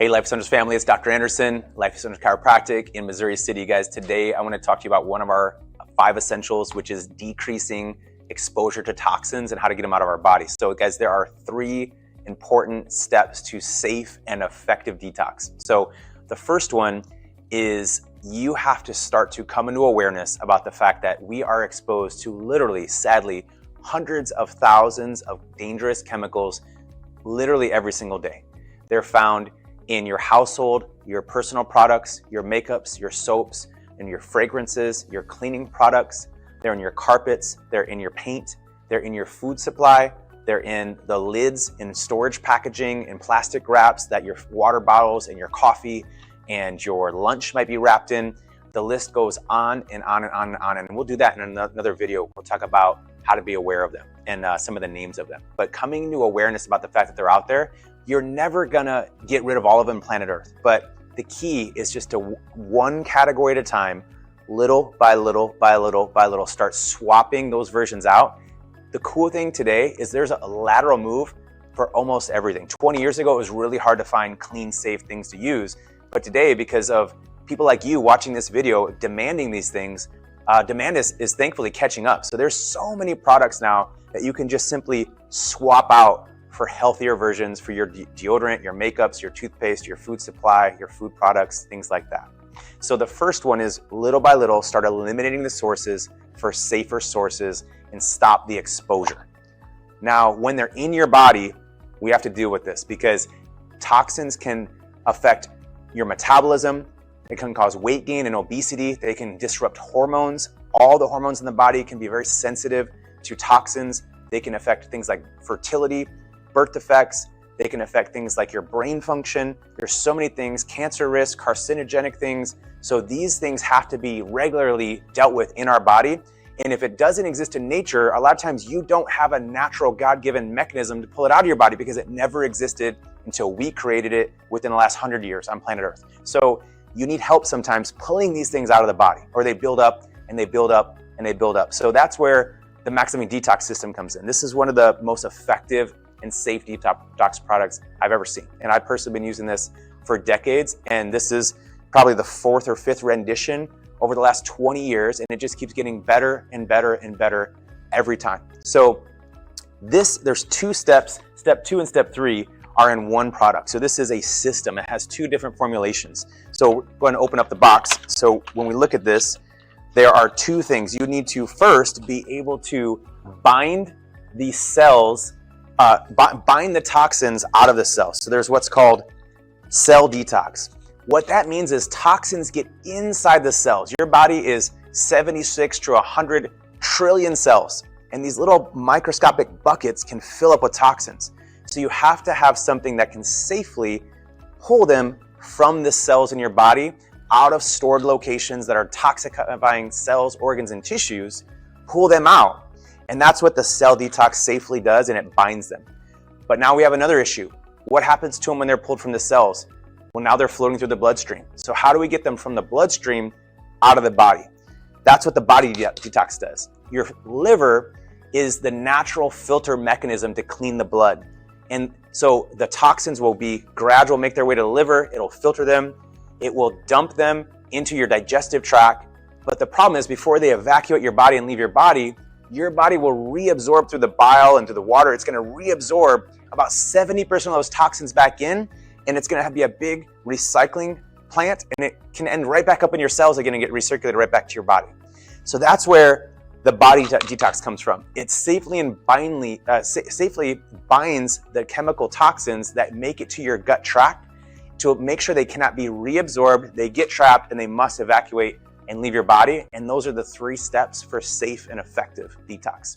Hey, Life Centers family, it's Dr. Anderson, Life Centers Chiropractic in Missouri City. Guys, today I want to talk to you about one of our 5 essentials, which is decreasing exposure to toxins and how to get them out of our body. So guys, there are 3 important steps to safe and effective detox. So the first one is you have to start to come into awareness about the fact that we are exposed to literally, sadly, hundreds of thousands of dangerous chemicals literally every single day. They're found in your household, your personal products, your makeups, your soaps, and your fragrances, your cleaning products. They're in your carpets, they're in your paint, they're in your food supply, they're in the lids in storage packaging and plastic wraps that your water bottles and your coffee and your lunch might be wrapped in. The list goes on and on and on and on. And we'll do that in another video. We'll talk about how to be aware of them and some of the names of them. But coming to awareness about the fact that they're out there, you're never gonna get rid of all of them on planet Earth. But the key is just to one category at a time, little by little by little by little, start swapping those versions out. The cool thing today is there's a lateral move for almost everything. 20 years ago, it was really hard to find clean, safe things to use. But today, because of people like you watching this video, demanding these things, demand is thankfully catching up. So there's so many products now that you can just simply swap out for healthier versions for your deodorant, your makeups, your toothpaste, your food supply, your food products, things like that. So the first one is little by little, start eliminating the sources for safer sources and stop the exposure. Now, when they're in your body, we have to deal with this because toxins can affect your metabolism. It can cause weight gain and obesity. They can disrupt hormones. All the hormones in the body can be very sensitive to toxins. They can affect things like fertility, birth defects. They can affect things like your brain function. There's so many things, cancer risk, carcinogenic things. So these things have to be regularly dealt with in our body. And if it doesn't exist in nature, a lot of times you don't have a natural God-given mechanism to pull it out of your body because it never existed until we created it within the last 100 years on planet Earth. So you need help sometimes pulling these things out of the body, or they build up and they build up and they build up. So that's where the Maximum Detox system comes in. This is one of the most effective and safe detox products I've ever seen. And I've personally been using this for decades. And this is probably the 4th or 5th rendition over the last 20 years. And it just keeps getting better and better and better every time. So there's 2 steps. Step 2 and step 3 are in one product. So this is a system. It has 2 different formulations. So we're going to open up the box. So when we look at this, there are 2 things. You need to first be able to bind the cells, bind the toxins out of the cells. So there's what's called cell detox. What that means is toxins get inside the cells. Your body is 76 to 100 trillion cells. And these little microscopic buckets can fill up with toxins. So you have to have something that can safely pull them from the cells in your body out of stored locations that are toxifying cells, organs, and tissues, pull them out. And that's what the cell detox safely does, and it binds them. But now we have another issue. What happens to them when they're pulled from the cells? Well, now they're floating through the bloodstream. So how do we get them from the bloodstream out of the body? That's what the body detox does. Your liver is the natural filter mechanism to clean the blood. And so the toxins will be gradual, make their way to the liver, it'll filter them, it will dump them into your digestive tract. But the problem is before they evacuate your body and leave your body will reabsorb through the bile and through the water. It's gonna reabsorb about 70% of those toxins back in, and it's gonna be a big recycling plant, and it can end right back up in your cells again and get recirculated right back to your body. So that's where the body detox comes from. It safely binds the chemical toxins that make it to your gut tract to make sure they cannot be reabsorbed, they get trapped, and they must evacuate and leave your body. And those are the 3 steps for safe and effective detox.